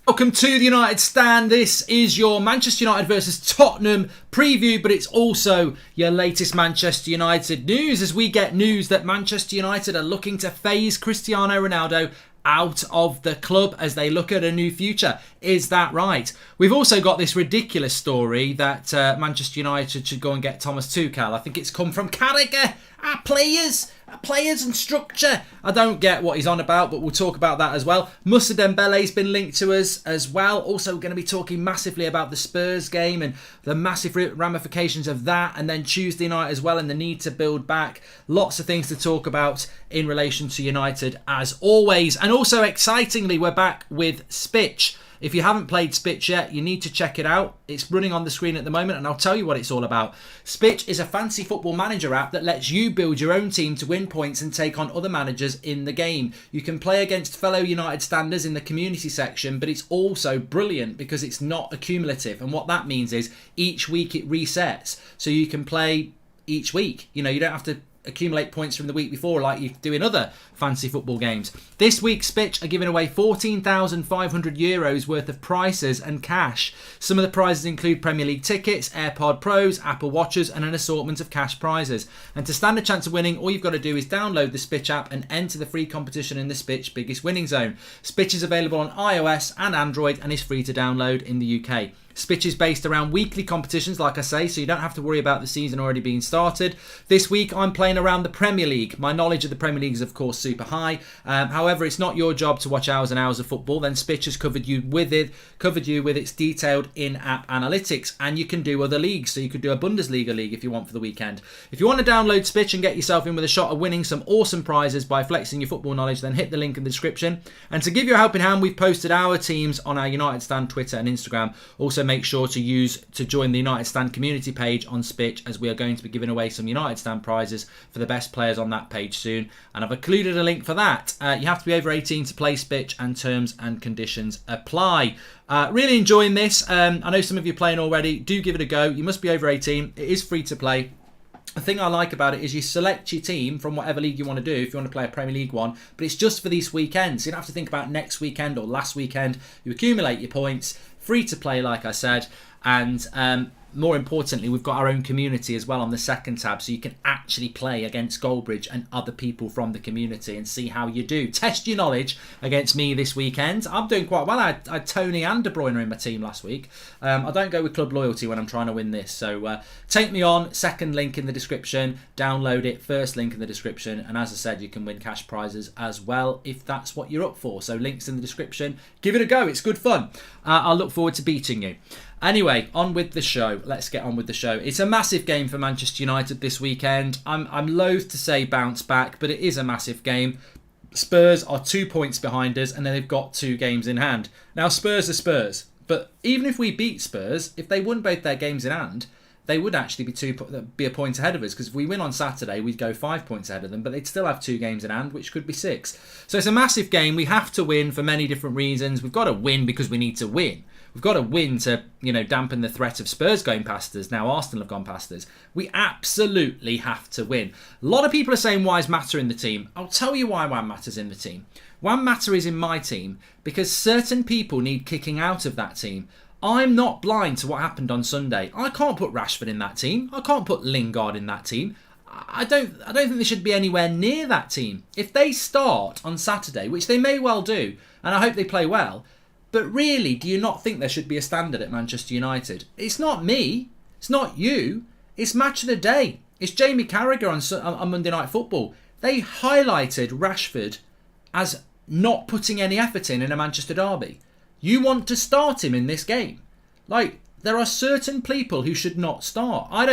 Welcome to the United Stand. This is your Manchester United versus Tottenham preview, but it's also your latest Manchester United news as we get news that Manchester United are looking to phase Cristiano Ronaldo out of the club as they look at a new future. Is that right? We've also got this ridiculous story that Manchester United should go and get Thomas Tuchel. I think it's come from Carragher. Our players and structure. I don't get what he's on about, but we'll talk about that as well. Moussa Dembele's been linked to us as well. Also going to be talking massively about the Spurs game and the massive ramifications of that. And then Tuesday night as well and the need to build back. Lots of things to talk about in relation to United as always. And also excitingly, we're back with Spitch. If you haven't played Spitch yet, you need to check it out. It's running on the screen at the moment and I'll tell you what it's all about. Spitch is a fancy football manager app that lets you build your own team to win points and take on other managers in the game. You can play against fellow United standers in the community section, but it's also brilliant because it's not accumulative. And what that means is each week it resets. So you can play each week. You don't have to accumulate points from the week before like you do in other fancy football games. This week Spitch are giving away €14,500 worth of prizes and cash. Some of the prizes include Premier League tickets, AirPod Pros, Apple Watches and an assortment of cash prizes. And to stand a chance of winning, all you've got to do is download the Spitch app and enter the free competition in the Spitch Biggest Winning Zone. Spitch is available on iOS and Android and is free to download in the UK. Spitch is based around weekly competitions, like I say, so you don't have to worry about the season already being started. This week, I'm playing around the Premier League. My knowledge of the Premier League is, of course, super high. However, it's not your job to watch hours and hours of football. Then Spitch has covered you with its detailed in-app analytics, and you can do other leagues. So you could do a Bundesliga league if you want for the weekend. If you want to download Spitch and get yourself in with a shot of winning some awesome prizes by flexing your football knowledge, then hit the link in the description. And to give you a helping hand, we've posted our teams on our United Stand Twitter and Instagram. Also, make sure to join the United Stand community page on Spitch as we are going to be giving away some United Stand prizes for the best players on that page soon. And I've included a link for that. You have to be over 18 to play Spitch and terms and conditions apply. Really enjoying this. I know some of you are playing already. Do give it a go. You must be over 18. It is free to play. The thing I like about it is you select your team from whatever league you want to do if you want to play a Premier League one, but it's just for these weekends. You don't have to think about next weekend or last weekend. You accumulate your points, free to play like I said, and more importantly, we've got our own community as well on the second tab, so you can actually play against Goldbridge and other people from the community and see how you do. Test your knowledge against me this weekend. I'm doing quite well. I had Tony and De Bruyne in my team last week. I don't go with club loyalty when I'm trying to win this, so take me on. Second link in the description. Download it. First link in the description. And as I said, you can win cash prizes as well if that's what you're up for. So links in the description. Give it a go. It's good fun. I'll look forward to beating you. Anyway, on with the show. Let's get on with the show. It's a massive game for Manchester United this weekend. I'm loath to say bounce back, but it is a massive game. Spurs are 2 points behind us, and then they've got 2 games in hand. Now, Spurs are Spurs, but even if we beat Spurs, if they won both their games in hand, they would actually be a point ahead of us, because if we win on Saturday, we'd go 5 points ahead of them, but they'd still have 2 games in hand, which could be 6. So it's a massive game. We have to win for many different reasons. We've got to win because we need to win. We've got to win to, dampen the threat of Spurs going past us. Now Arsenal have gone past us. We absolutely have to win. A lot of people are saying, why is Mata in the team? I'll tell you why Juan Mata's in the team. Juan Mata is in my team because certain people need kicking out of that team. I'm not blind to what happened on Sunday. I can't put Rashford in that team. I can't put Lingard in that team. I don't think they should be anywhere near that team. If they start on Saturday, which they may well do, and I hope they play well, but really, do you not think there should be a standard at Manchester United? It's not me. It's not you. It's match of the day. It's Jamie Carragher on Monday Night Football. They highlighted Rashford as not putting any effort in a Manchester derby. You want to start him in this game. There are certain people who should not start. I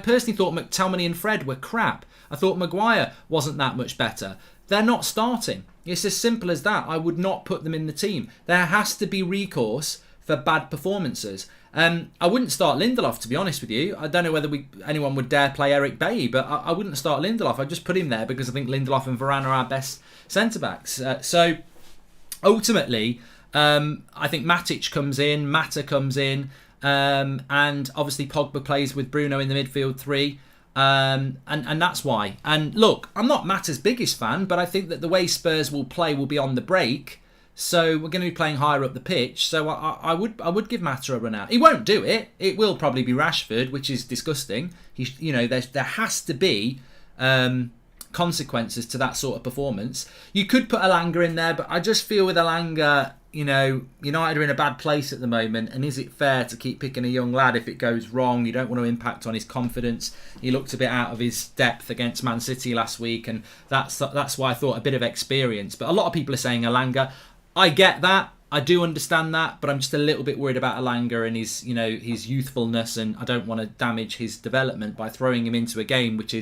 personally thought McTominay and Fred were crap. I thought Maguire wasn't that much better. They're not starting. It's as simple as that. I would not put them in the team. There has to be recourse for bad performances. I wouldn't start Lindelof, to be honest with you. I don't know whether anyone would dare play Eric Bailly, but I wouldn't start Lindelof. I'd just put him there because I think Lindelof and Varane are our best centre-backs. So ultimately, I think Matic comes in, Mata comes in, and obviously Pogba plays with Bruno in the midfield 3. And that's why. And look, I'm not Mata's biggest fan, but I think that the way Spurs will play will be on the break. So we're going to be playing higher up the pitch. So I would give Mata a run out. He won't do it. It will probably be Rashford, which is disgusting. There has to be consequences to that sort of performance. You could put Elanga in there, but I just feel with Elanga, United are in a bad place at the moment, and is it fair to keep picking a young lad if it goes wrong? You don't want to impact on his confidence. He looked a bit out of his depth against Man City last week, and that's why I thought a bit of experience. But a lot of people are saying Elanga. I get that. I do understand that, but I'm just a little bit worried about Elanga and his youthfulness, and I don't want to damage his development by throwing him into a game which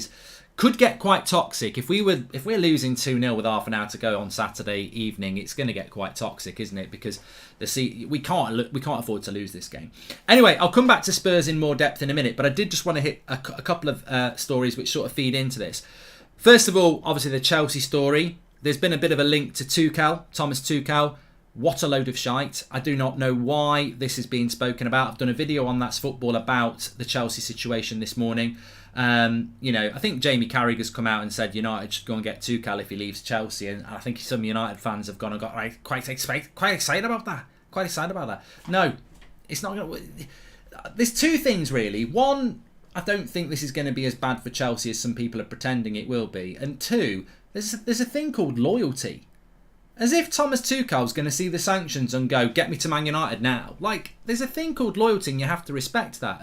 could get quite toxic. If we're losing 2-0 with half an hour to go on Saturday evening, it's going to get quite toxic, isn't it? Because we can't afford to lose this game. Anyway, I'll come back to Spurs in more depth in a minute, but I did just want to hit a couple of stories which sort of feed into this. First of all, obviously the Chelsea story. There's been a bit of a link to Tuchel, Thomas Tuchel. What a load of shite. I do not know why this is being spoken about. I've done a video on That's Football about the Chelsea situation this morning. I think Jamie Carragher's come out and said United should go and get Tuchel if he leaves Chelsea, and I think some United fans have gone and got quite excited about that. No, it's not going to. There's two things really. One, I don't think this is going to be as bad for Chelsea as some people are pretending it will be, and two, there's a thing called loyalty. As if Thomas Tuchel's going to see the sanctions and go, get me to Man United now. There's a thing called loyalty, and you have to respect that.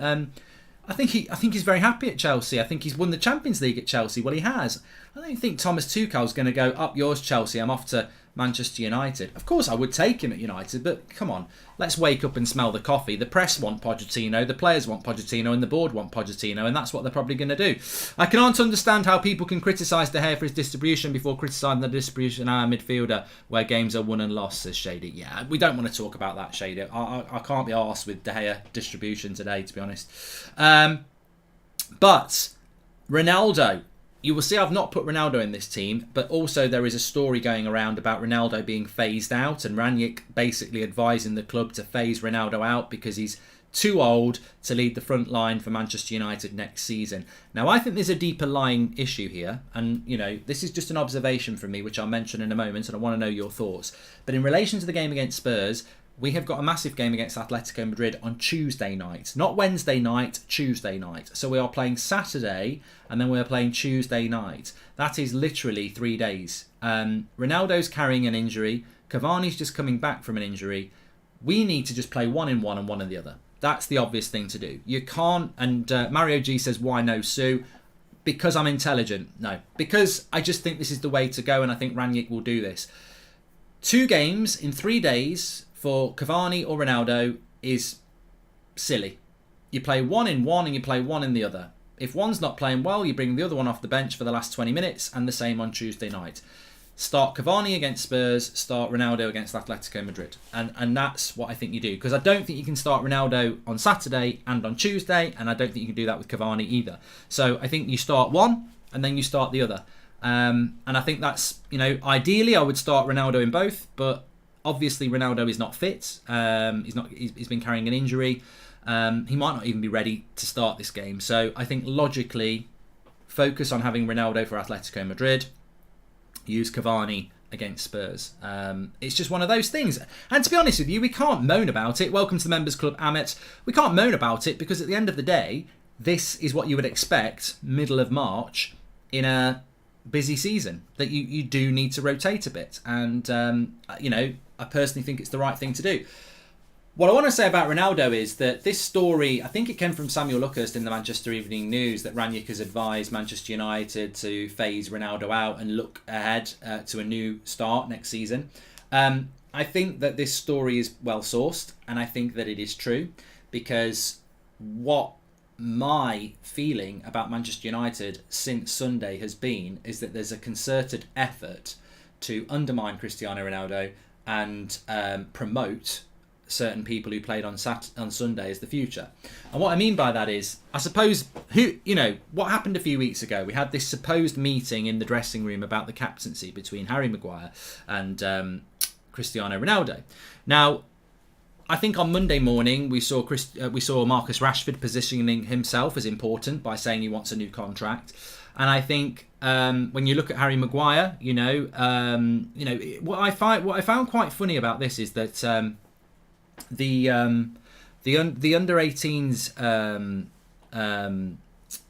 I think he's very happy at Chelsea. I think he's won the Champions League at Chelsea. Well, he has. I don't think Thomas Tuchel's going to go, up yours, Chelsea, I'm off to Manchester United. Of course, I would take him at United, but come on, let's wake up and smell the coffee. The press want Pochettino, the players want Pochettino, and the board want Pochettino, and that's what they're probably going to do. I can't understand how people can criticise De Gea for his distribution before criticising the distribution of our midfielder where games are won and lost, says Shady. Yeah, we don't want to talk about that, Shady. I can't be arsed with De Gea distribution today, to be honest. But Ronaldo, you will see I've not put Ronaldo in this team, but also there is a story going around about Ronaldo being phased out, and Rangnick basically advising the club to phase Ronaldo out because he's too old to lead the front line for Manchester United next season. Now, I think there's a deeper lying issue here, and this is just an observation from me, which I'll mention in a moment, and I want to know your thoughts. But in relation to the game against Spurs, we have got a massive game against Atletico Madrid on Tuesday night. Not Wednesday night, Tuesday night. So we are playing Saturday and then we are playing Tuesday night. That is literally 3 days. Ronaldo's carrying an injury. Cavani's just coming back from an injury. We need to just play one in one and one in the other. That's the obvious thing to do. You can't, and Mario G says, why no Sue? Because I'm intelligent. No, because I just think this is the way to go, and I think Rangnick will do this. 2 games in 3 days for Cavani or Ronaldo is silly. You play one in one and you play one in the other. If one's not playing well, you bring the other one off the bench for the last 20 minutes, and the same on Tuesday night. Start Cavani against Spurs, start Ronaldo against Atletico Madrid. And that's what I think you do. Because I don't think you can start Ronaldo on Saturday and on Tuesday, and I don't think you can do that with Cavani either. So I think you start one and then you start the other. And I think that's, ideally I would start Ronaldo in both, but obviously Ronaldo is not fit. He's been carrying an injury. He might not even be ready to start this game. So I think logically, focus on having Ronaldo for Atletico Madrid. Use Cavani against Spurs. It's just one of those things. And to be honest with you, we can't moan about it. Welcome to the Members Club, Amit. We can't moan about it because at the end of the day, this is what you would expect middle of March in a busy season, that you do need to rotate a bit. And, I personally think it's the right thing to do. What I want to say about Ronaldo is that this story, I think it came from Samuel Luckhurst in the Manchester Evening News, that Rangnick has advised Manchester United to phase Ronaldo out and look ahead to a new start next season. I think that this story is well sourced, and I think that it is true, because what my feeling about Manchester United since Sunday has been is that there's a concerted effort to undermine Cristiano Ronaldo and promote certain people who played on Sunday as the future. And what I mean by that is, I suppose, what happened a few weeks ago, we had this supposed meeting in the dressing room about the captaincy between Harry Maguire and Cristiano Ronaldo. Now, I think on Monday morning we saw Marcus Rashford positioning himself as important by saying he wants a new contract. And I think when you look at Harry Maguire, what I found quite funny about this is that the under 18s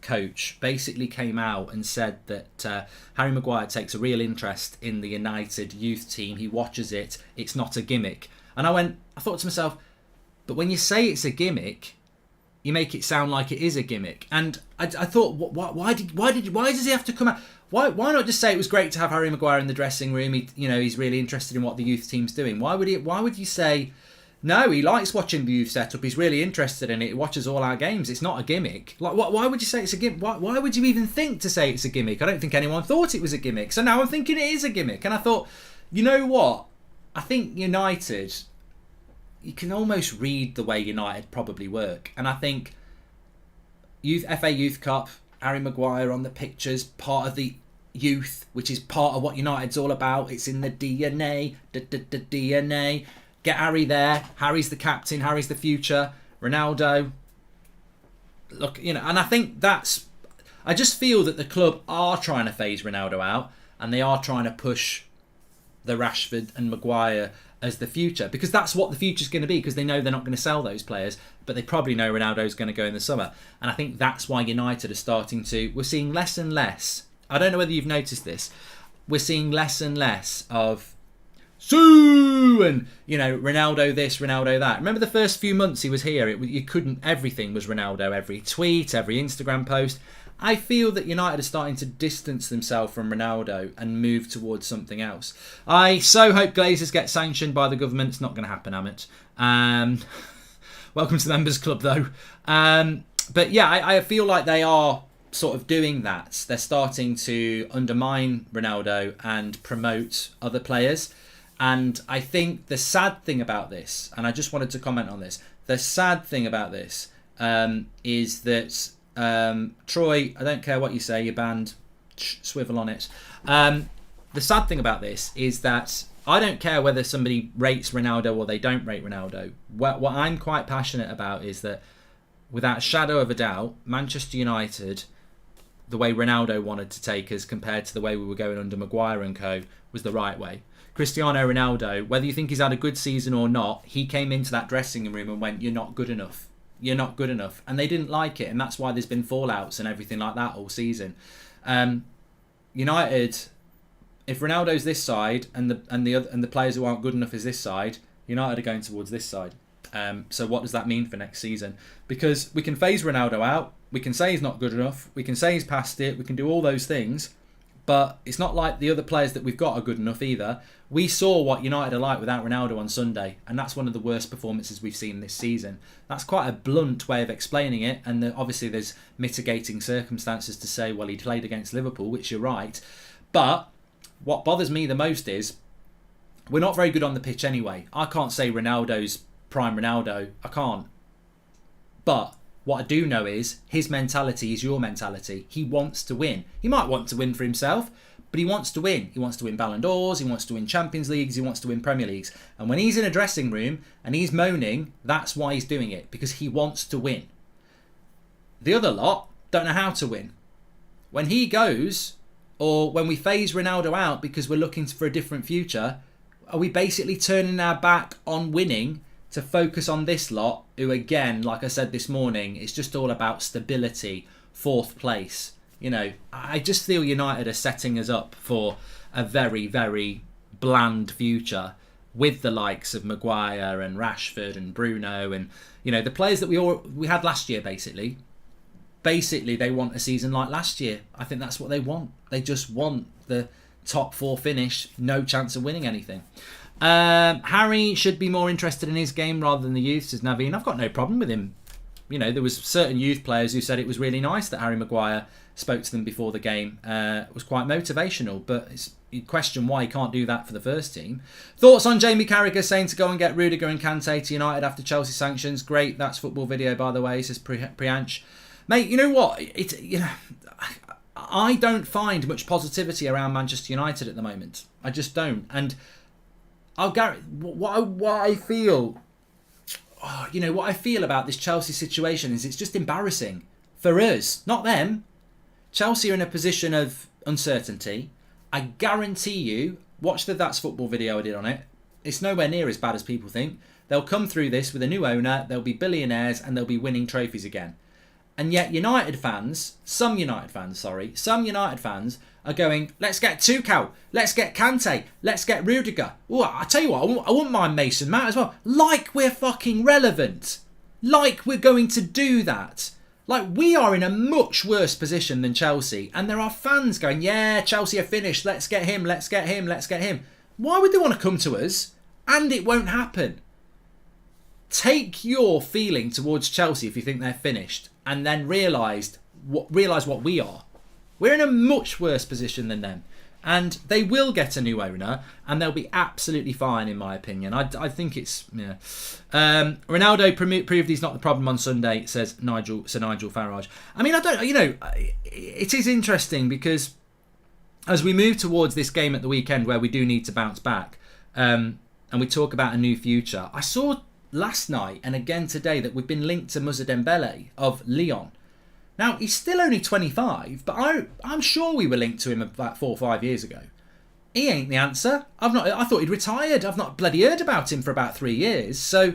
coach basically came out and said that Harry Maguire takes a real interest in the United youth team. He watches it. It's not a gimmick. And I thought to myself, but when you say it's a gimmick, you make it sound like it is a gimmick. And I thought, why does he have to come out? Why not just say it was great to have Harry Maguire in the dressing room? He's really interested in what the youth team's doing. Why would you say, no, he likes watching the youth setup. He's really interested in it. He watches all our games. It's not a gimmick. Like, why would you say it's a gimmick? Why would you even think to say it's a gimmick? I don't think anyone thought it was a gimmick. So now I'm thinking it is a gimmick. And I thought, you know what? I think United, you can almost read the way United probably work. And I think FA Youth Cup, Harry Maguire on the pictures, part of the youth, which is part of what United's all about. It's in the DNA, DNA. Get Harry there. Harry's the captain. Harry's the future. Ronaldo. Look, and I think I just feel that the club are trying to phase Ronaldo out, and they are trying to push the Rashford and Maguire as the future, because that's what the future's going to be, because they know they're not going to sell those players, but they probably know Ronaldo's going to go in the summer. And I think that's why United are starting to... We're seeing less and less. I don't know whether you've noticed this. We're seeing less and less of Sue and Ronaldo this, Ronaldo that. Remember the first few months he was here, everything was Ronaldo, every tweet, every Instagram post. I feel that United are starting to distance themselves from Ronaldo and move towards something else. I so hope Glazers get sanctioned by the government. It's not going to happen, Amit. Welcome to the members club though. But yeah, I feel like they are sort of doing that. They're starting to undermine Ronaldo and promote other players. And I think the sad thing about this, and I just wanted to comment on this, the sad thing about this is that Troy, I don't care what you say, you're banned, swivel on it. The sad thing about this is that I don't care whether somebody rates Ronaldo or they don't rate Ronaldo. What I'm quite passionate about is that, without a shadow of a doubt, Manchester United, the way Ronaldo wanted to take us compared to the way we were going under Maguire and co, was the right way. Cristiano Ronaldo, whether you think he's had a good season or not, he came into that dressing room and went, "You're not good enough. You're not good enough." And they didn't like it, and that's why there's been fallouts and everything like that all season. United, if Ronaldo's this side and the players who aren't good enough is this side, United are going towards this side. So what does that mean for next season? Because we can phase Ronaldo out, we can say he's not good enough, we can say he's past it, we can do all those things, but it's not like the other players that we've got are good enough either. We saw what United are like without Ronaldo on Sunday, and that's one of the worst performances we've seen this season. That's quite a blunt way of explaining it, and obviously there's mitigating circumstances to say, well, he played against Liverpool, which you're right. But what bothers me the most is we're not very good on the pitch anyway. I can't say Ronaldo's prime Ronaldo. I can't. But what I do know is his mentality is your mentality. He wants to win. He might want to win for himself, but he wants to win. He wants to win Ballon d'Ors, he wants to win Champions Leagues, he wants to win Premier Leagues. And when he's in a dressing room and he's moaning, that's why he's doing it, because he wants to win. The other lot don't know how to win. When he goes, or when we phase Ronaldo out because we're looking for a different future, are we basically turning our back on winning to focus on this lot, who again, like I said this morning, it's just all about stability, fourth place. I just feel United are setting us up for a very, very bland future with the likes of Maguire and Rashford and Bruno and, the players that we had last year, basically. Basically, they want a season like last year. I think that's what they want. They just want the top four finish, no chance of winning anything. Harry should be more interested in his game rather than the youth, says Naveen. I've got no problem with him. There was certain youth players who said it was really nice that Harry Maguire spoke to them before the game. It was quite motivational, but you question why he can't do that for the first team. Thoughts on Jamie Carragher saying to go and get Rudiger and Kante to United after Chelsea sanctions? Great, that's football video, by the way, says Priyansh. Mate, you know what? I don't find much positivity around Manchester United at the moment. I just don't. And what I feel about this Chelsea situation is it's just embarrassing for us, not them. Chelsea are in a position of uncertainty. I guarantee you, watch the That's Football video I did on it. It's nowhere near as bad as people think. They'll come through this with a new owner, they'll be billionaires, and they'll be winning trophies again. And yet some United fans are going, let's get Tuchel, let's get Kante, let's get Rudiger. Oh, I tell you what, I wouldn't mind Mason Mount as well. Like we're fucking relevant. Like we're going to do that. Like we are in a much worse position than Chelsea. And there are fans going, yeah, Chelsea are finished. Let's get him, let's get him, let's get him. Why would they want to come to us? And it won't happen. Take your feeling towards Chelsea if you think they're finished, and then realise what we are. We're in a much worse position than them, and they will get a new owner, and they'll be absolutely fine, in my opinion. I think it's Ronaldo proved he's not the problem on Sunday, says Sir Nigel Farage. I mean, it is interesting because as we move towards this game at the weekend, where we do need to bounce back, and we talk about a new future, I saw last night and again today that we've been linked to Moussa Dembele of Lyon. Now, he's still only 25, but I'm sure we were linked to him about 4 or 5 years ago. He ain't the answer. I thought he'd retired. I've not bloody heard about him for about 3 years. So,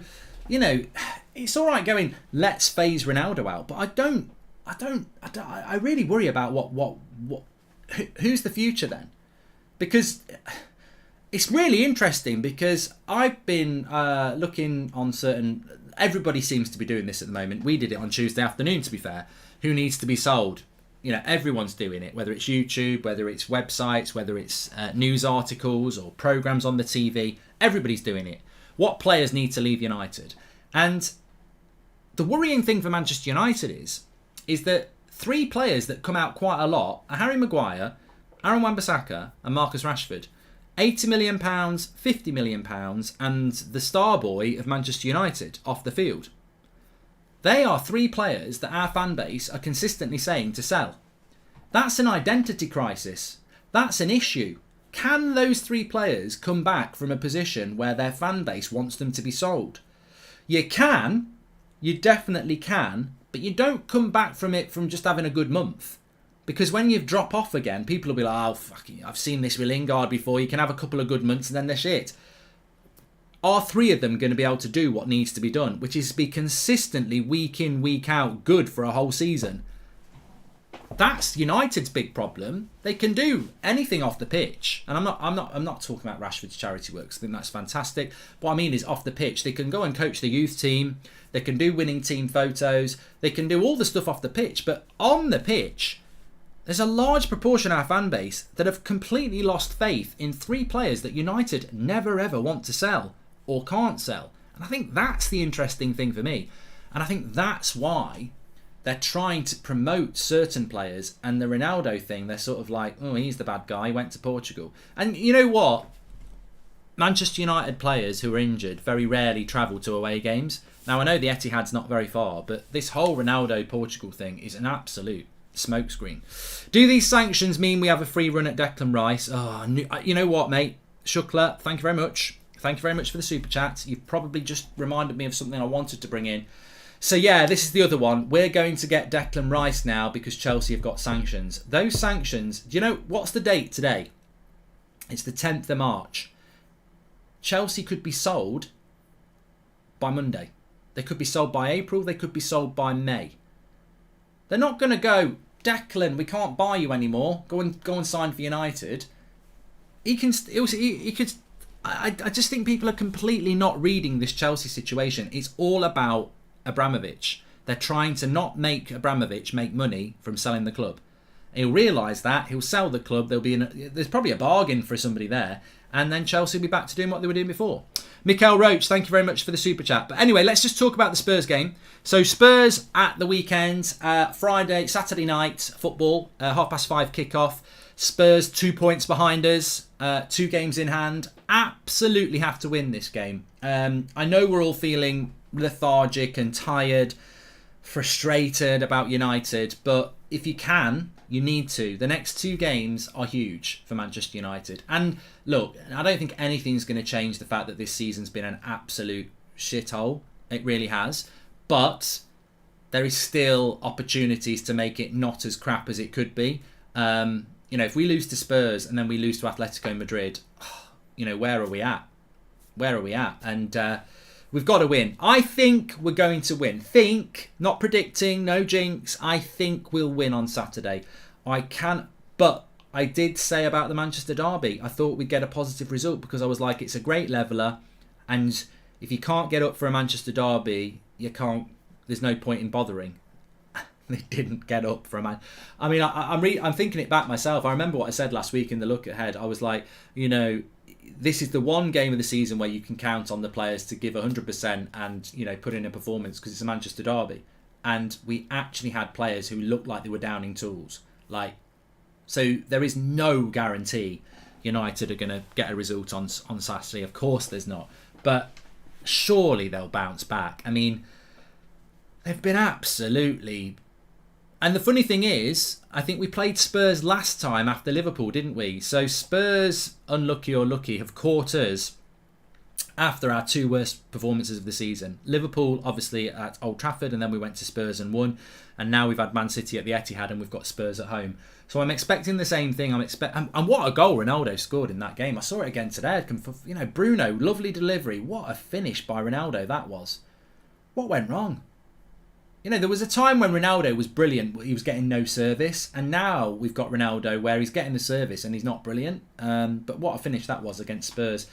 it's all right going, let's phase Ronaldo out, but I really worry about who's the future then? Because it's really interesting, because I've been looking on certain... Everybody seems to be doing this at the moment. We did it on Tuesday afternoon, to be fair. Who needs to be sold? Everyone's doing it, whether it's YouTube, whether it's websites, whether it's news articles or programmes on the TV. Everybody's doing it. What players need to leave United? And the worrying thing for Manchester United is that 3 players that come out quite a lot are Harry Maguire, Aaron Wan-Bissaka and Marcus Rashford. £80 million, £50 million, and the star boy of Manchester United off the field. They are 3 players that our fan base are consistently saying to sell. That's an identity crisis. That's an issue. Can those 3 players come back from a position where their fan base wants them to be sold? You can. You definitely can. But you don't come back from it from just having a good month. Because when you drop off again, people will be like, oh, fucking, I've seen this with Lingard before. You can have a couple of good months and then they're shit. Are 3 of them going to be able to do what needs to be done, which is be consistently, week in, week out, good for a whole season? That's United's big problem. They can do anything off the pitch. And I'm not talking about Rashford's charity work. I think that's fantastic. What I mean is off the pitch. They can go and coach the youth team. They can do winning team photos. They can do all the stuff off the pitch. But on the pitch, there's a large proportion of our fan base that have completely lost faith in 3 players that United never ever want to sell or can't sell. And I think that's the interesting thing for me. And I think that's why they're trying to promote certain players, and the Ronaldo thing, they're sort of like, oh, he's the bad guy, he went to Portugal. And you know what? Manchester United players who are injured very rarely travel to away games. Now, I know the Etihad's not very far, but this whole Ronaldo Portugal thing is an absolute smokescreen. Do these sanctions mean we have a free run at Declan Rice? Oh, you know what, mate? Shukla, thank you very much. Thank you very much for the super chat. You've probably just reminded me of something I wanted to bring in. So yeah, this is the other one. We're going to get Declan Rice now because Chelsea have got sanctions. Those sanctions, do you know, what's the date today? It's the 10th of March. Chelsea could be sold by Monday. They could be sold by April. They could be sold by May. They're not going to go, Declan, we can't buy you anymore. Go and sign for United. He could. I just think people are completely not reading this Chelsea situation. It's all about Abramovich. They're trying to not make Abramovich make money from selling the club. He'll realise that. He'll sell the club. There's probably a bargain for somebody there. And then Chelsea will be back to doing what they were doing before. Mikael Roach, thank you very much for the super chat. But anyway, let's just talk about the Spurs game. So Spurs at the weekend, Saturday night football, 5:30 kickoff. Spurs 2 points behind us, 2 games in hand. Absolutely have to win this game. I know we're all feeling lethargic and tired, frustrated about United, but if you can, you need to. The next 2 games are huge for Manchester United. And look, I don't think anything's going to change the fact that this season's been an absolute shithole. It really has. But there is still opportunities to make it not as crap as it could be. If we lose to Spurs and then we lose to Atletico Madrid, where are we at? Where are we at? And we've got to win. I think we're going to win. Not predicting, no jinx. I think we'll win on Saturday. But I did say about the Manchester derby, I thought we'd get a positive result because I was like, it's a great leveller, and if you can't get up for a Manchester derby, there's no point in bothering. They didn't get up for a man. I mean, I'm thinking it back myself. I remember what I said last week in the look ahead. I was like, this is the one game of the season where you can count on the players to give 100% and, put in a performance because it's a Manchester derby. And we actually had players who looked like they were downing tools. So there is no guarantee United are going to get a result on Saturday. Of course there's not. But surely they'll bounce back. I mean, they've been absolutely... And the funny thing is, I think we played Spurs last time after Liverpool, didn't we? So Spurs, unlucky or lucky, have caught us after our two worst performances of the season. Liverpool, obviously, at Old Trafford, and then we went to Spurs and won. And now we've had Man City at the Etihad, and we've got Spurs at home. So I'm expecting the same thing. And what a goal Ronaldo scored in that game. I saw it again today. Bruno, lovely delivery. What a finish by Ronaldo that was. What went wrong? There was a time when Ronaldo was brilliant. He was getting no service. And now we've got Ronaldo where he's getting the service and he's not brilliant. But what a finish that was against Spurs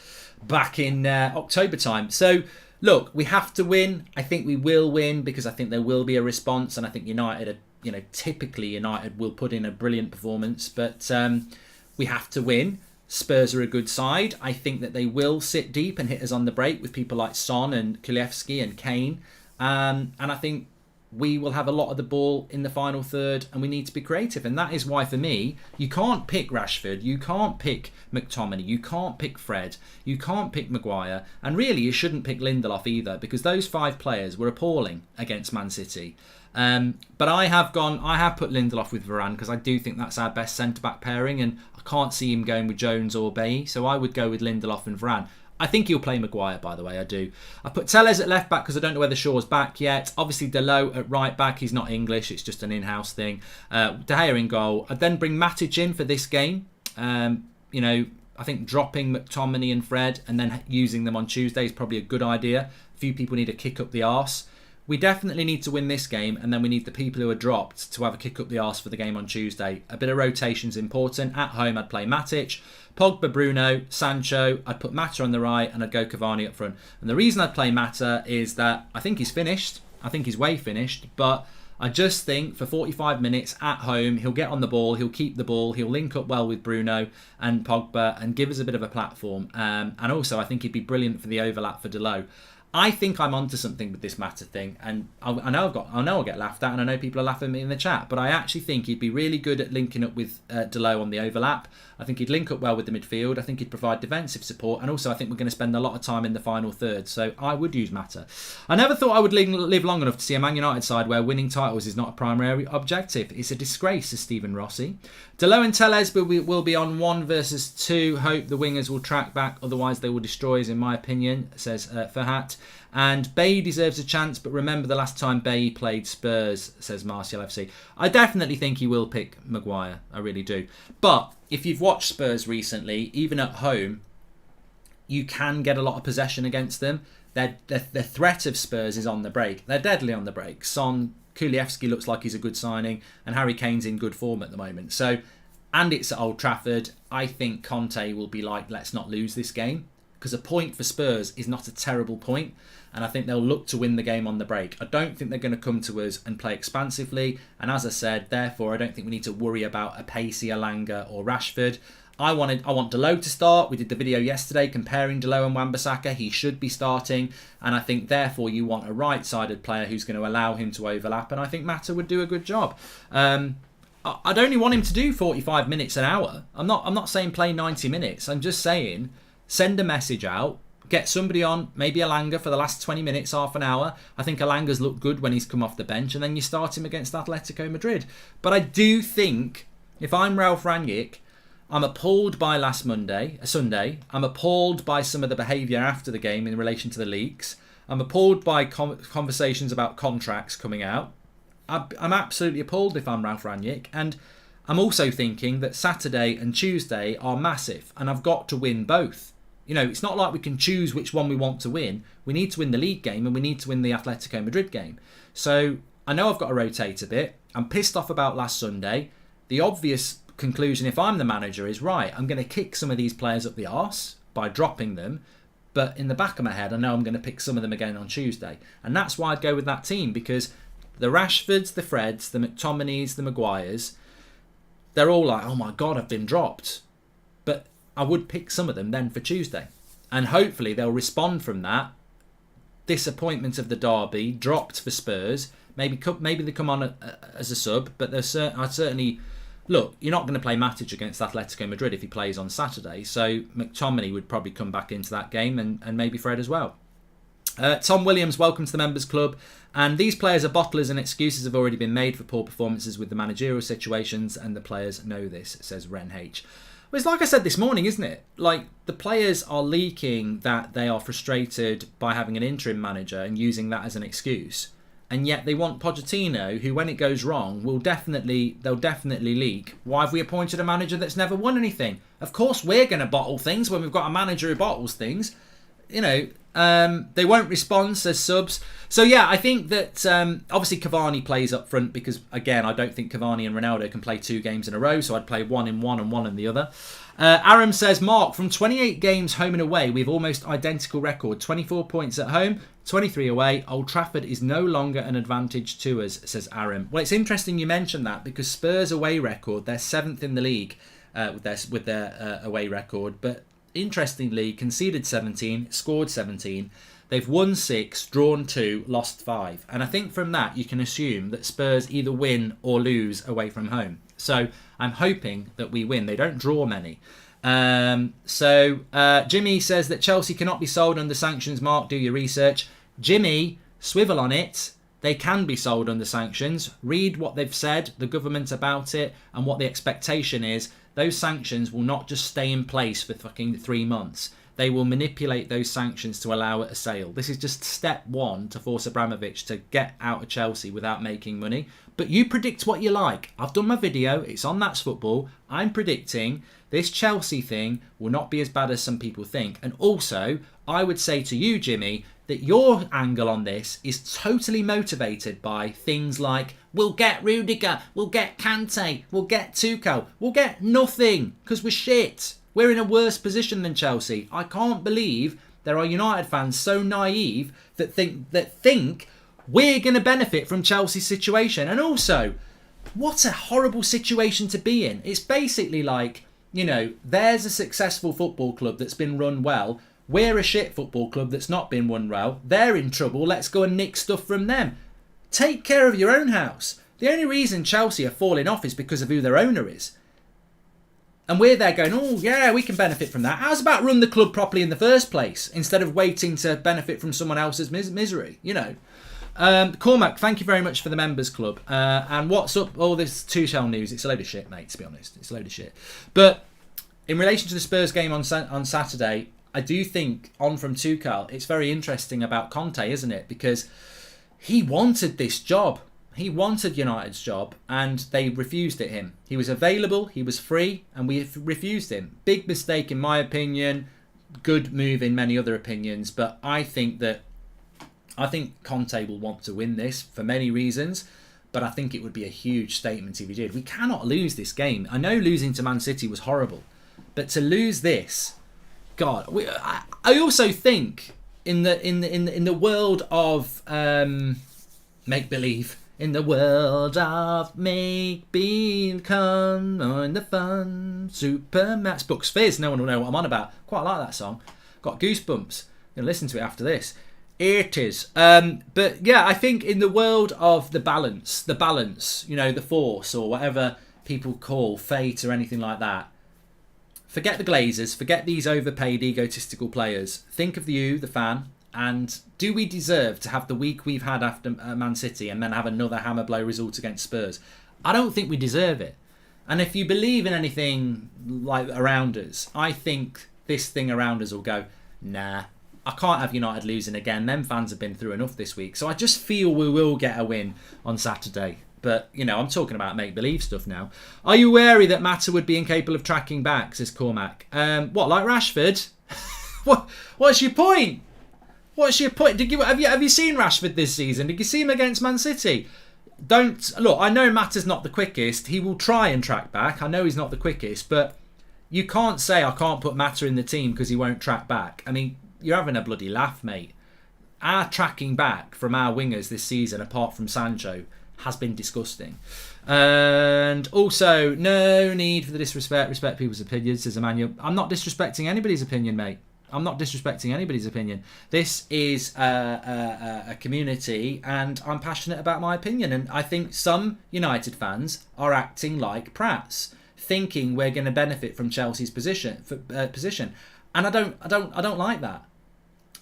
back in October time. So, look, we have to win. I think we will win because I think there will be a response. And I think United, typically United will put in a brilliant performance. But we have to win. Spurs are a good side. I think that they will sit deep and hit us on the break with people like Son and Kulusevski and Kane. And I think we will have a lot of the ball in the final third and we need to be creative. And that is why, for me, you can't pick Rashford, you can't pick McTominay, you can't pick Fred, you can't pick Maguire, and really you shouldn't pick Lindelof either because those 5 players were appalling against Man City. But I have put Lindelof with Varane because I do think that's our best centre-back pairing and I can't see him going with Jones or Bailly, so I would go with Lindelof and Varane. I think he'll play Maguire, by the way, I do. I put Telles at left back because I don't know whether Shaw's back yet. Obviously, Delot at right back. He's not English. It's just an in-house thing. De Gea in goal. I'd then bring Matic in for this game. I think dropping McTominay and Fred and then using them on Tuesday is probably a good idea. A few people need to kick up the arse. We definitely need to win this game, and then we need the people who are dropped to have a kick up the arse for the game on Tuesday. A bit of rotation is important. At home, I'd play Matic, Pogba, Bruno, Sancho. I'd put Mata on the right, and I'd go Cavani up front. And the reason I'd play Mata is that I think he's finished. I think he's way finished, but I just think for 45 minutes at home, he'll get on the ball, he'll keep the ball, he'll link up well with Bruno and Pogba and give us a bit of a platform. And also, I think he'd be brilliant for the overlap for Delot. I think I'm onto something with this Mata thing, and I know I'll get laughed at, and I know people are laughing at me in the chat, but I actually think he'd be really good at linking up with Delot on the overlap. I think he'd link up well with the midfield. I think he'd provide defensive support, and also I think we're going to spend a lot of time in the final third, so I would use Mata. I never thought I would live long enough to see a Man United side where winning titles is not a primary objective. It's a disgrace, says Stephen Rossi. Delot and Telles will be on 1 versus 2. Hope the wingers will track back, otherwise they will destroy us, in my opinion, says Ferhat. And Bailly deserves a chance, but remember the last time Bailly played Spurs, says Martial FC. I definitely think he will pick Maguire. I really do. But if you've watched Spurs recently, even at home, you can get a lot of possession against them. The threat of Spurs is on the break. They're deadly on the break. Son, Kulusevski looks like he's a good signing, and Harry Kane's in good form at the moment. So, and it's at Old Trafford. I think Conte will be like, let's not lose this game. Because a point for Spurs is not a terrible point, and I think they'll look to win the game on the break. I don't think they're going to come to us and play expansively, and as I said, therefore, I don't think we need to worry about a pacey Elanga or Rashford. I want Delot to start. We did the video yesterday comparing Delot and Wan-Bissaka. He should be starting, and I think therefore you want a right-sided player who's going to allow him to overlap, and I think Mata would do a good job. I'd only want him to do 45 minutes an hour. I'm not saying play 90 minutes. I'm just saying send a message out, get somebody on, maybe Elanga for the last 20 minutes, half an hour. I think Elanga's looked good when he's come off the bench, and then you start him against Atletico Madrid. But I do think, if I'm Ralf Rangnick, I'm appalled by Sunday. I'm appalled by some of the behaviour after the game in relation to the leaks. I'm appalled by conversations about contracts coming out. I'm absolutely appalled if I'm Ralf Rangnick. And I'm also thinking that Saturday and Tuesday are massive, and I've got to win both. It's not like we can choose which one we want to win. We need to win the league game and we need to win the Atletico Madrid game. So I know I've got to rotate a bit. I'm pissed off about last Sunday. The obvious conclusion, if I'm the manager, is right, I'm going to kick some of these players up the arse by dropping them. But in the back of my head, I know I'm going to pick some of them again on Tuesday. And that's why I'd go with that team, because the Rashfords, the Freds, the McTominays, the Maguires, they're all like, oh my God, I've been dropped. But I would pick some of them then for Tuesday. And hopefully they'll respond from that. Disappointment of the derby, dropped for Spurs. Maybe they come on as a sub, but I'd certainly... Look, you're not going to play Matic against Atletico Madrid if he plays on Saturday, so McTominay would probably come back into that game, and maybe Fred as well. Tom Williams, welcome to the Members Club. And these players are bottlers, and excuses have already been made for poor performances with the managerial situations, and the players know this, says Ren H. Well, it's like I said this morning, isn't it? Like, the players are leaking that they are frustrated by having an interim manager and using that as an excuse. And yet they want Pochettino, who, when it goes wrong, they'll definitely leak. Why have we appointed a manager that's never won anything? Of course we're going to bottle things when we've got a manager who bottles things. They won't respond, says Subs. So yeah, I think that obviously Cavani plays up front because, again, I don't think Cavani and Ronaldo can play 2 games in a row, so I'd play one in one and one in the other. Aram says, Mark, from 28 games home and away, we have almost identical record. 24 points at home, 23 away. Old Trafford is no longer an advantage to us, says Aram. Well, it's interesting you mentioned that, because Spurs away record, they're 7th in the league with their away record. But interestingly, conceded 17, scored 17. They've won 6, drawn 2, lost 5. And I think from that, you can assume that Spurs either win or lose away from home. So I'm hoping that we win. They don't draw many. Jimmy says that Chelsea cannot be sold under sanctions. Mark, do your research. Jimmy, swivel on it. They can be sold under sanctions. Read what they've said, the government, about it, and what the expectation is. Those sanctions will not just stay in place for fucking 3 months. They will manipulate those sanctions to allow it a sale. This is just step 1 to force Abramovich to get out of Chelsea without making money. But you predict what you like. I've done my video. It's on That's Football. I'm predicting this Chelsea thing will not be as bad as some people think. And also, I would say to you, Jimmy, that your angle on this is totally motivated by things like, we'll get Rudiger, we'll get Kante, we'll get Tuchel, we'll get nothing because we're shit. We're in a worse position than Chelsea. I can't believe there are United fans so naive that think we're going to benefit from Chelsea's situation. And also, what a horrible situation to be in. It's basically like, there's a successful football club that's been run well. We're a shit football club that's not been run well. They're in trouble. Let's go and nick stuff from them. Take care of your own house. The only reason Chelsea are falling off is because of who their owner is. And we're there going, oh yeah, we can benefit from that. How's about run the club properly in the first place instead of waiting to benefit from someone else's misery, Cormac, thank you very much for the Members Club. And what's up all this Tuchel news? It's a load of shit, mate, to be honest. It's a load of shit. But in relation to the Spurs game on Saturday, I do think, on from Tuchel, it's very interesting about Conte, isn't it? Because he wanted this job. He wanted United's job, and they refused it him. He was available, he was free, and we refused him. Big mistake in my opinion. Good move in many other opinions. But I think Conte will want to win this for many reasons. But I think it would be a huge statement if he did. We cannot lose this game. I know losing to Man City was horrible, but to lose this, God. I also think in the world of make believe. In the world of make-believe, come on the fun, Superman. That's Bucks Fizz, no one will know what I'm on about. Quite like that song. Got goosebumps. I'm going to listen to it after this. It is. But yeah, I think in the world of the balance, the force, or whatever people call fate or anything like that, forget the Glazers, forget these overpaid egotistical players. Think of you, the fan. And do we deserve to have the week we've had after Man City and then have another hammer blow result against Spurs? I don't think we deserve it. And if you believe in anything like around us, I think this thing around us will go, nah, I can't have United losing again. Them fans have been through enough this week. So I just feel we will get a win on Saturday. But, you know, I'm talking about make-believe stuff now. Are you wary that Mata would be incapable of tracking back, says Cormac? What, like Rashford? What's your point? What's your point? Have you seen Rashford this season? Did you see him against Man City? Look, I know Mata's not the quickest. He will try and track back. I know he's not the quickest, but you can't say I can't put Mata in the team because he won't track back. I mean, you're having a bloody laugh, mate. Our tracking back from our wingers this season, apart from Sancho, has been disgusting. And also, no need for the disrespect. Respect people's opinions, says Emmanuel. I'm not disrespecting anybody's opinion, mate. I'm not disrespecting anybody's opinion. This is a community, and I'm passionate about my opinion. And I think some United fans are acting like prats, thinking we're going to benefit from Chelsea's position. And I don't like that.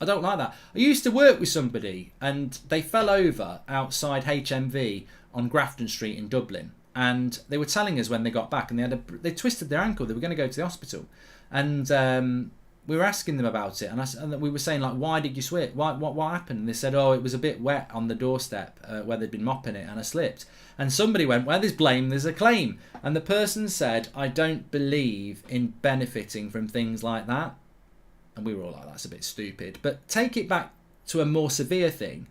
I don't like that. I used to work with somebody, and they fell over outside HMV on Grafton Street in Dublin, and they were telling us when they got back, and they twisted their ankle. They were going to go to the hospital, and we were asking them about it, and we were saying, like, why did you slip? What happened? And they said, oh, it was a bit wet on the doorstep where they'd been mopping it, and I slipped. And somebody went, where there's blame, there's a claim. And the person said, I don't believe in benefiting from things like that. And we were all like, that's a bit stupid. But take it back to a more severe thing.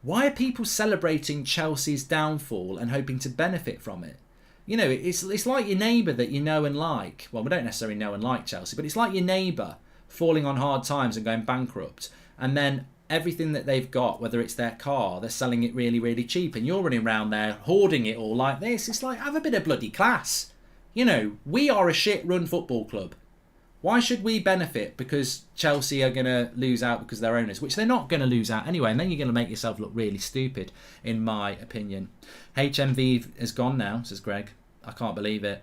Why are people celebrating Chelsea's downfall and hoping to benefit from it? You know, it's like your neighbour that you know and like. Well, we don't necessarily know and like Chelsea, but it's like your neighbour falling on hard times and going bankrupt. And then everything that they've got, whether it's their car, they're selling it really, really cheap. And you're running around there hoarding it all like this. It's like, have a bit of bloody class. You know, we are a shit-run football club. Why should we benefit because Chelsea are going to lose out because they're owners, which they're not going to lose out anyway, and then you're going to make yourself look really stupid, in my opinion. HMV is gone now, says Greg. I can't believe it.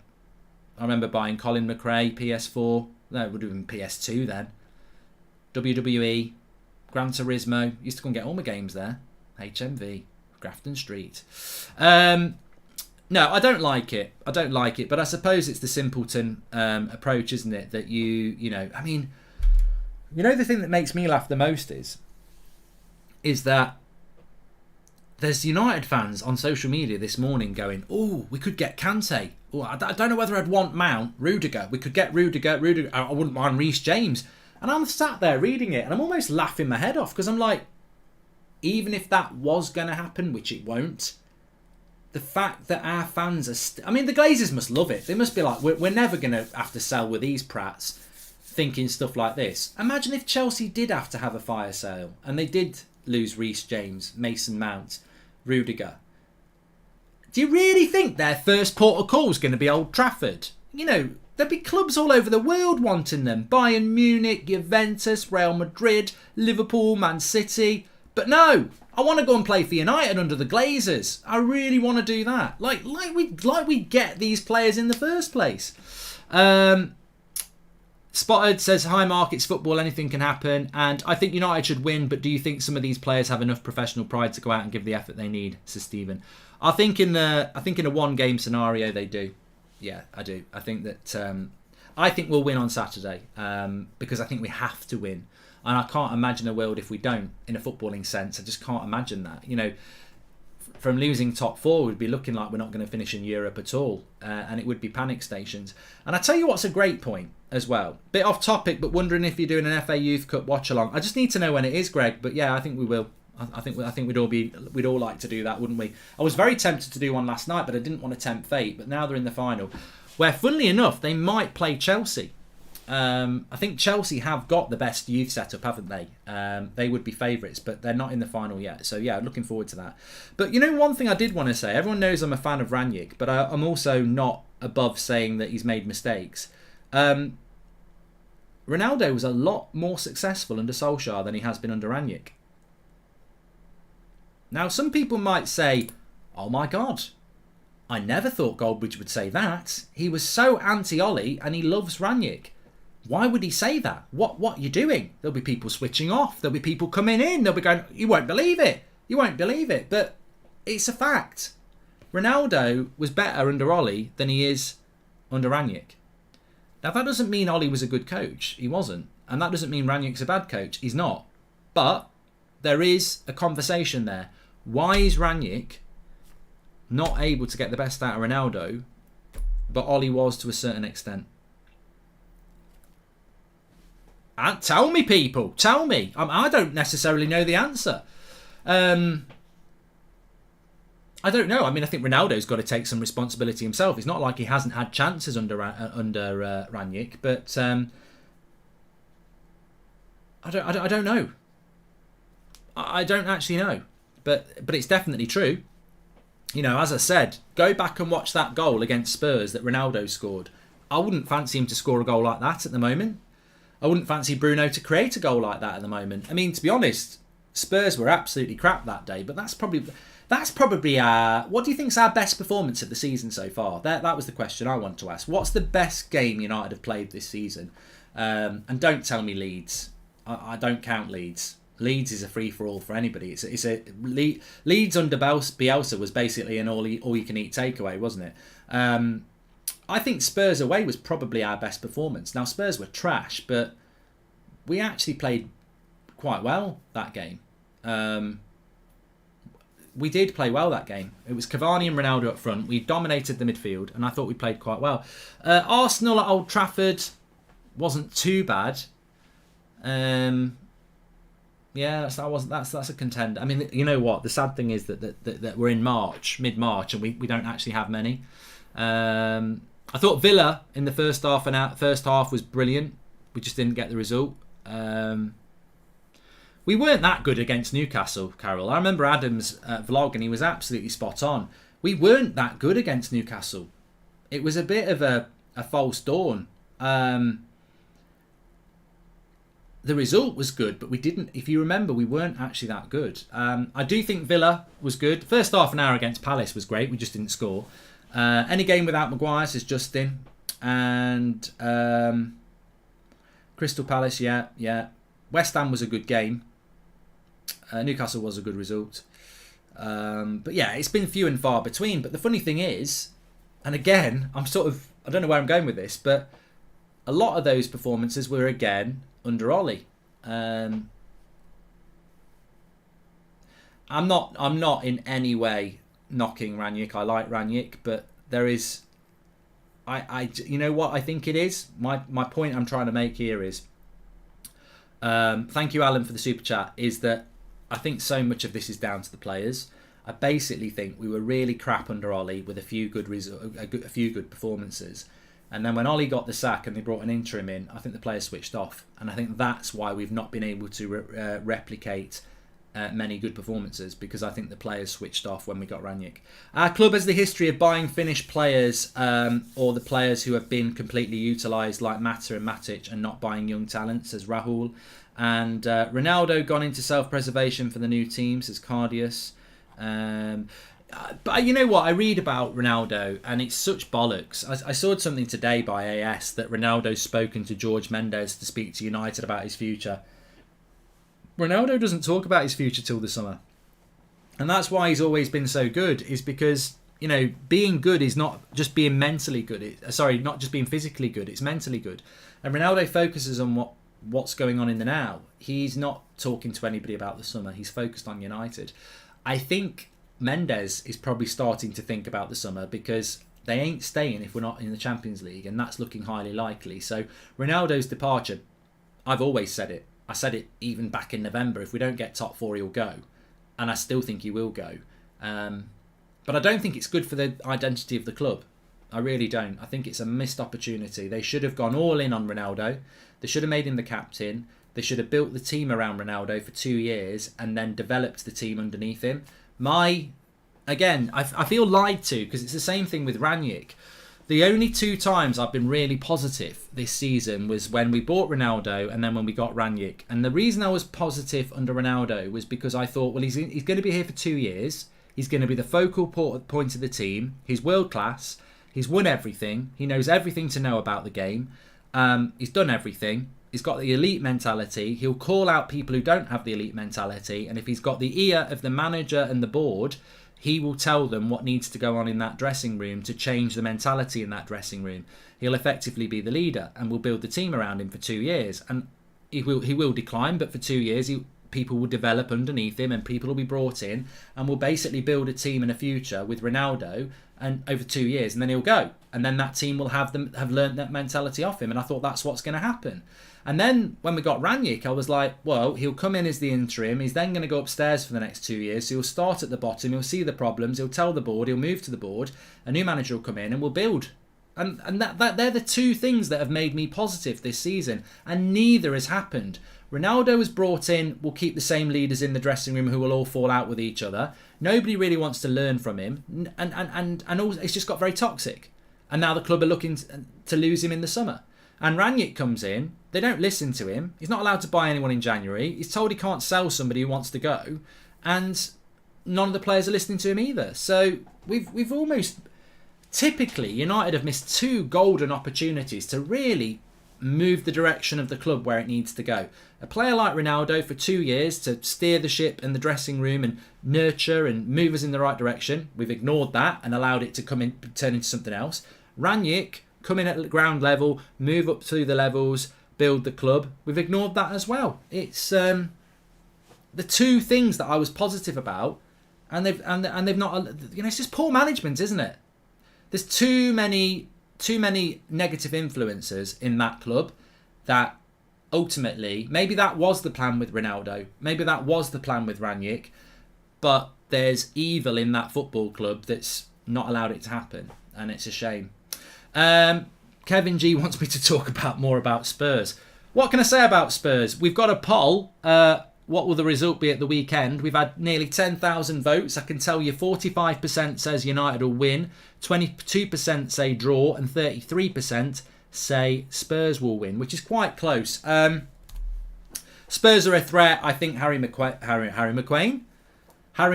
I remember buying Colin McRae, PS4. No, it would have been PS2 then. WWE, Gran Turismo. Used to go and get all my games there. HMV, Grafton Street. No, I don't like it. I don't like it. But I suppose it's the simpleton approach, isn't it? That you know, I mean, you know, the thing that makes me laugh the most is that there's United fans on social media this morning going, oh, we could get Kante. Oh, I don't know whether I'd want Mount, Rudiger. We could get Rudiger. I wouldn't mind Reece James. And I'm sat there reading it and I'm almost laughing my head off because I'm like, even if that was going to happen, which it won't, the fact that our fans are... I mean, the Glazers must love it. They must be like, we're never going to have to sell with these prats thinking stuff like this. Imagine if Chelsea did have to have a fire sale and they did lose Reece James, Mason Mount, Rudiger. Do you really think their first port of call is going to be Old Trafford? You know, there'd be clubs all over the world wanting them. Bayern Munich, Juventus, Real Madrid, Liverpool, Man City. But no, I want to go and play for United under the Glazers. I really want to do that. Like we get these players in the first place. Spotted says, hi Mark, it's football, anything can happen. And I think United should win, but do you think some of these players have enough professional pride to go out and give the effort they need, says Stephen. I think in a one game scenario they do. Yeah, I do. I think that I think we'll win on Saturday because I think we have to win. And I can't imagine a world if we don't, in a footballing sense. I just can't imagine that. You know, from losing top four, we'd be looking like we're not going to finish in Europe at all. And it would be panic stations. And I tell you what's a great point as well. Bit off topic, but wondering if you're doing an FA Youth Cup watch along. I just need to know when it is, Greg. But yeah, I think we will. I think we'd all like to do that, wouldn't we? I was very tempted to do one last night, but I didn't want to tempt fate. But now they're in the final, where funnily enough, they might play Chelsea. I think Chelsea have got the best youth setup, haven't they? They would be favourites, but they're not in the final yet. So yeah, looking forward to that. But you know, one thing I did want to say, everyone knows I'm a fan of Rangnick, but I'm also not above saying that he's made mistakes. Ronaldo was a lot more successful under Solskjaer than he has been under Rangnick. Now, some people might say, oh my God, I never thought Goldbridge would say that. He was so anti-Ollie and he loves Rangnick. Why would he say that? What are you doing? There'll be people switching off. There'll be people coming in. They'll be going, you won't believe it. You won't believe it. But it's a fact. Ronaldo was better under Ollie than he is under Rangnick. Now, that doesn't mean Ollie was a good coach. He wasn't. And that doesn't mean Rangnick's a bad coach. He's not. But there is a conversation there. Why is Rangnick not able to get the best out of Ronaldo, but Ollie was to a certain extent? And tell me, people. Tell me. I don't necessarily know the answer. I don't know. I mean, I think Ronaldo's got to take some responsibility himself. It's not like he hasn't had chances under Rangnick, but I don't know. I don't actually know, but it's definitely true. You know, as I said, go back and watch that goal against Spurs that Ronaldo scored. I wouldn't fancy him to score a goal like that at the moment. I wouldn't fancy Bruno to create a goal like that at the moment. I mean, to be honest, Spurs were absolutely crap that day, but that's probably our... What do you think's our best performance of the season so far? That was the question I want to ask. What's the best game United have played this season? And don't tell me Leeds. I don't count Leeds. Leeds is a free-for-all for anybody. Leeds under Bielsa was basically an all-you-can-eat takeaway, wasn't it? I think Spurs away was probably our best performance. Now, Spurs were trash, but we actually played quite well that game. We did play well that game. It was Cavani and Ronaldo up front. We dominated the midfield, and I thought we played quite well. Arsenal at Old Trafford wasn't too bad. Yeah, that's a contender. I mean, you know what? The sad thing is that we're in March, mid-March, and we don't actually have many. I thought Villa in the first half was brilliant. We just didn't get the result. We weren't that good against Newcastle, Carol. I remember Adam's vlog, and he was absolutely spot on. We weren't that good against Newcastle. It was a bit of a false dawn. The result was good, but we didn't. If you remember, we weren't actually that good. I do think Villa was good. First half an hour against Palace was great. We just didn't score. Any game without Maguire says Justin. And Crystal Palace, yeah. West Ham was a good game. Newcastle was a good result. But yeah, it's been few and far between. But the funny thing is, and again, I don't know where I'm going with this, but a lot of those performances were again under Ollie. I'm not in any way knocking Rangnick. I like Rangnick, but there is, you know what I think it is? My point I'm trying to make here is, thank you Alan for the super chat, is that I think so much of this is down to the players. I basically think we were really crap under Ollie with a few good performances. And then when Ollie got the sack and they brought an interim in, I think the players switched off. And I think that's why we've not been able to replicate many good performances, because I think the players switched off when we got Rangnick. Our club has the history of buying finished players or the players who have been completely utilised, like Mata and Matic, and not buying young talent, says Rahul. And Ronaldo gone into self-preservation for the new team, says Cardius. But you know what? I read about Ronaldo and it's such bollocks. I saw something today by AS that Ronaldo's spoken to George Mendes to speak to United about his future. Ronaldo doesn't talk about his future till the summer. And that's why he's always been so good, is because, you know, being good is not just being mentally good. Not just being physically good, it's mentally good. And Ronaldo focuses on what's going on in the now. He's not talking to anybody about the summer. He's focused on United. I think Mendes is probably starting to think about the summer, because they ain't staying if we're not in the Champions League, and that's looking highly likely. So Ronaldo's departure, I've always said it. I said it even back in November. If we don't get top four, he'll go. And I still think he will go. But I don't think it's good for the identity of the club. I really don't. I think it's a missed opportunity. They should have gone all in on Ronaldo. They should have made him the captain. They should have built the team around Ronaldo for 2 years and then developed the team underneath him. Again, I feel lied to, because it's the same thing with Rangnick. The only 2 times I've been really positive this season was when we bought Ronaldo and then when we got Rangnick. And the reason I was positive under Ronaldo was because I thought, well, he's going to be here for 2 years. He's going to be the focal point of the team. He's world class. He's won everything. He knows everything to know about the game. He's done everything. He's got the elite mentality. He'll call out people who don't have the elite mentality. And if he's got the ear of the manager and the board, he will tell them what needs to go on in that dressing room to change the mentality in that dressing room. He'll effectively be the leader, and we'll build the team around him for 2 years. And he will decline, but for 2 years people will develop underneath him, and people will be brought in, and will basically build a team in a future with Ronaldo, and over 2 years, and then he'll go, and then that team will have learned that mentality off him, and I thought that's what's going to happen. And then when we got Rangnick, I was like, well, he'll come in as the interim. He's then going to go upstairs for the next 2 years. So he'll start at the bottom. He'll see the problems. He'll tell the board. He'll move to the board. A new manager will come in and we'll build. And that they're the two things that have made me positive this season. And neither has happened. Ronaldo was brought in. We'll keep the same leaders in the dressing room who will all fall out with each other. Nobody really wants to learn from him. And also, it's just got very toxic. And now the club are looking to lose him in the summer. And Rangnick comes in, they don't listen to him. He's not allowed to buy anyone in January. He's told he can't sell somebody who wants to go. And none of the players are listening to him either. So we've almost... Typically, United have missed 2 golden opportunities to really move the direction of the club where it needs to go. A player like Ronaldo for 2 years to steer the ship in the dressing room and nurture and move us in the right direction. We've ignored that and allowed it to turn into something else. Rangnick... come in at ground level, move up through the levels, build the club. We've ignored that as well. It's the 2 things that I was positive about, and they've not. It's just poor management, isn't it? There's too many negative influences in that club that ultimately, maybe that was the plan with Ronaldo, maybe that was the plan with Rangnick, but there's evil in that football club that's not allowed it to happen, and it's a shame. Kevin G wants me to talk more about Spurs. What can I say about Spurs? We've got a poll. What will the result be at the weekend? We've had nearly 10,000 votes. I can tell you 45% says United will win, 22% say draw, and 33% say Spurs will win, which is quite close. Spurs are a threat. I think Harry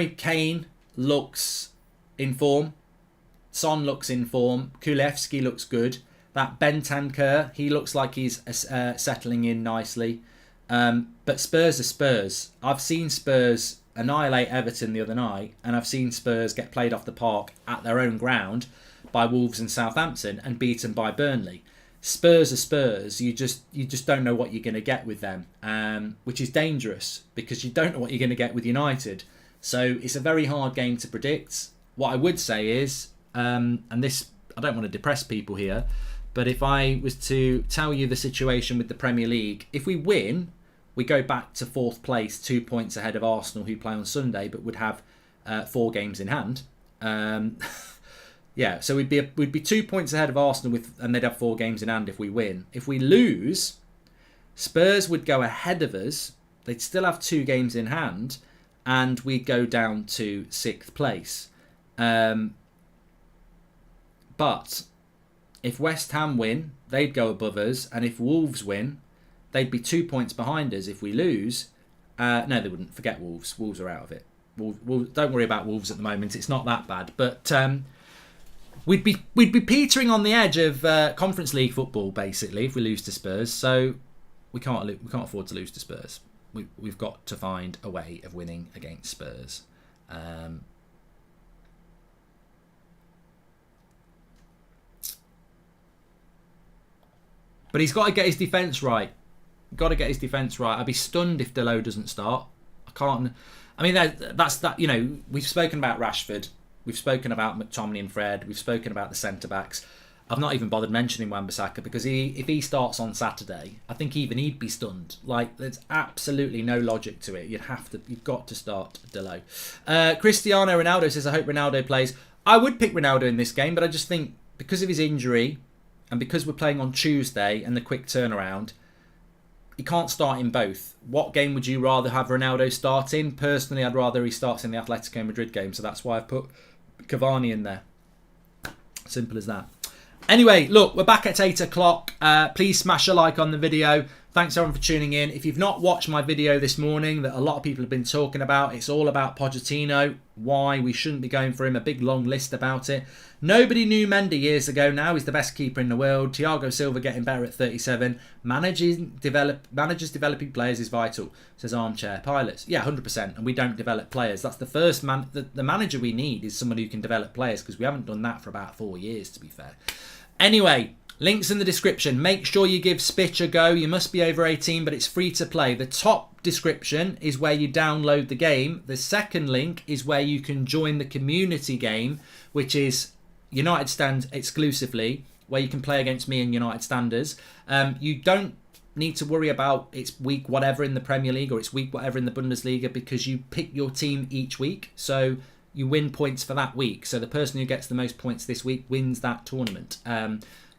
Kane looks in form. Son looks in form. Kulevski looks good. That Bentancur, he looks like he's settling in nicely. But Spurs are Spurs. I've seen Spurs annihilate Everton the other night, and I've seen Spurs get played off the park at their own ground by Wolves and Southampton and beaten by Burnley. Spurs are Spurs. You just don't know what you're going to get with them, which is dangerous because you don't know what you're going to get with United. So it's a very hard game to predict. What I would say is, and this, I don't want to depress people here, but if I was to tell you the situation with the Premier League, if we win, we go back to 4th place, 2 points ahead of Arsenal, who play on Sunday, but would have 4 games in hand. Yeah, so we'd be 2 points ahead of Arsenal, and they'd have 4 games in hand if we win. If we lose, Spurs would go ahead of us. They'd still have 2 games in hand, and we'd go down to 6th place. But if West Ham win, they'd go above us, and if Wolves win, they'd be 2 points behind us. If we lose, no, they wouldn't. Forget Wolves. Wolves are out of it. Wolves, don't worry about Wolves at the moment. It's not that bad. But we'd be petering on the edge of Conference League football basically if we lose to Spurs. So we can't afford to lose to Spurs. We've got to find a way of winning against Spurs. But he's got to get his defence right. I'd be stunned if Delot doesn't start. I mean, that's that. You know, we've spoken about Rashford. We've spoken about McTominay and Fred. We've spoken about the centre-backs. I've not even bothered mentioning Wan-Bissaka because if he starts on Saturday, I think even he'd be stunned. Like, there's absolutely no logic to it. You've got to start Delot. Cristiano Ronaldo says, I hope Ronaldo plays. I would pick Ronaldo in this game, but I just think because of his injury, and because we're playing on Tuesday and the quick turnaround, he can't start in both. What game would you rather have Ronaldo start in? Personally, I'd rather he starts in the Atletico Madrid game, so that's why I've put Cavani in there. Simple as that. Anyway, look, we're back at 8 o'clock. Please smash a like on the video. Thanks everyone for tuning in. If you've not watched my video this morning that a lot of people have been talking about, it's all about Pochettino, why we shouldn't be going for him, a big long list about it. Nobody knew Mendy years ago. Now he's the best keeper in the world. Thiago Silva getting better at 37. Managers developing players is vital, says Armchair Pilots. Yeah, 100%. And we don't develop players. That's the first the manager we need is someone who can develop players because we haven't done that for about 4 years, to be fair. Anyway, Links in the description. Make sure you give Spitch a go. You must be over 18, but it's free to play. The top description is where you download the game. The second link is where you can join the community game, which is United Stand exclusively, where you can play against me and United Standers. You don't need to worry about it's week whatever in the Premier League or it's week whatever in the Bundesliga, because you pick your team each week. So you win points for that week. So the person who gets the most points this week wins that tournament.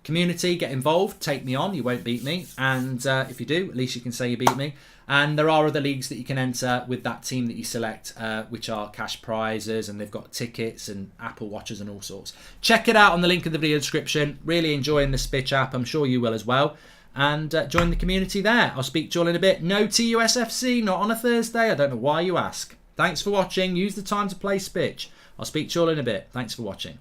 Community, get involved, take me on, you won't beat me, and if you do, at least you can say you beat me. And there are other leagues that you can enter with that team that you select, which are cash prizes, and they've got tickets and Apple Watches and all sorts. Check it out on the link in the video description. Really enjoying the Spitch app, I'm sure you will as well. And join the community there. I'll speak to you all in a bit. No TUSFC, not on a Thursday. I don't know why you ask. Thanks for watching. Use the time to play Spitch. I'll speak to you all in a bit. Thanks for watching.